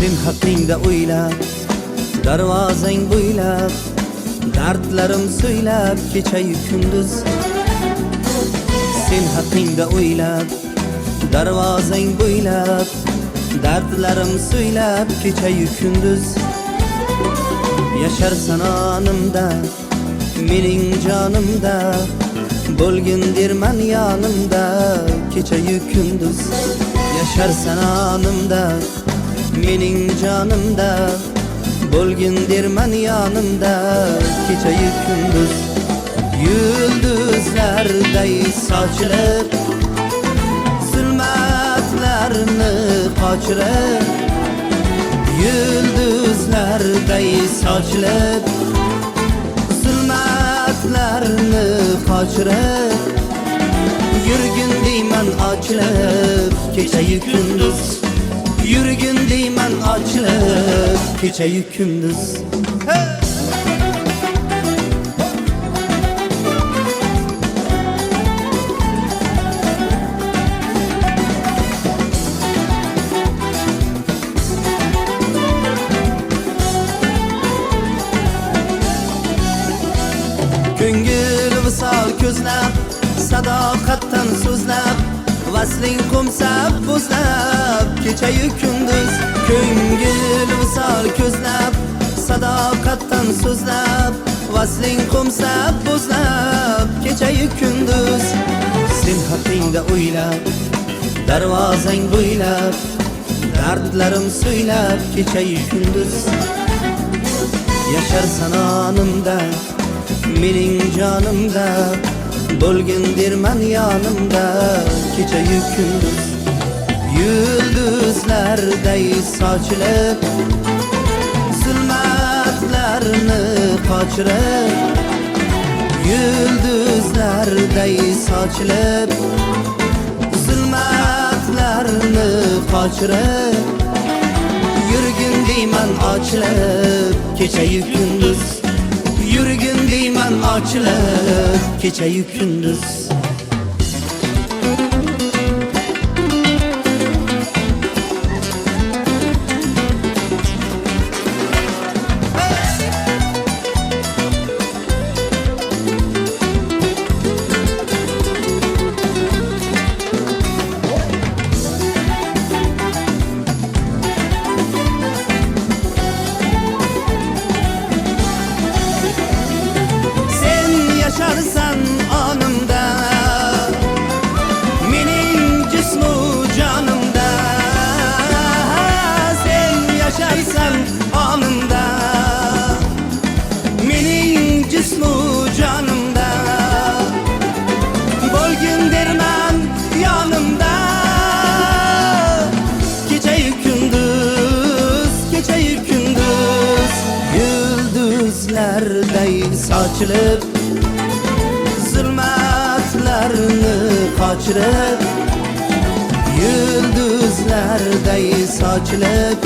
Sen haqingda o'ylab, darvozang bo'ylab, dardlarim so'ylab kechayu kunduz. Sen haqingda o'ylab, darvozang bo'ylab, dardlarim so'ylab kechayu kunduz. Yasharsan onimda, mening jonimda, bo'lgin derman yonimda kechayu kunduz. Yasharsan onimda, mening jonimda, bo'lgin derman yonimda kechayu kunduz. Yulduzlarday sochilib, zulmatlarni qochirib, yulduzlarday sochilib, zulmatlarni qochirib, yurgin deyman ochilib kechayu kunduz. Yurgin deyman ochilib kechayu kunduz. Ko'ngil visol ko'zlab, sadoqatdan so'zlab, vasling qo'msab bo'zlab kechayu kunduz. Ko'ngil visol ko'zlab, sadoqatdan so'zlab, vasling qo'msab bo'zlab kechayu kunduz. Sen haqingda o'ylab, darvozang bo'ylab, dardlarim so'ylab kechayu kunduz. Yasharsan onimda, mening jonimda, bo'lgin derman yonimda kechayu kunduz. Yulduzlarday sochilib, zulmatlarni qochirib, yulduzlarday sochilib, zulmatlarni qochirib, yurgin deyman ochilib kechayu kunduz. Yurgin deyman ochilib kechayu kunduz. Yasharsan onimda, mening jismu jonimda. Sen yasharsan onimda, mening jismu jonimda, bo'lgin derman yonimda kechayu kunduz, kechayu kunduz. Yulduzlarday sochilib, zulmatlarni qochirib, yulduzlarday sochilib,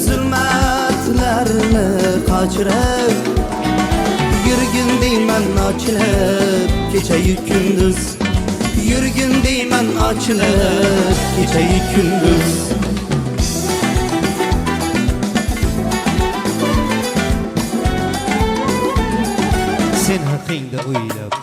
zulmatlarni qochirib, yurgin deyman ochilib kechayu kunduz. Yurgin deyman ochilib kechayu kunduz. Sen haqingda o'ylab,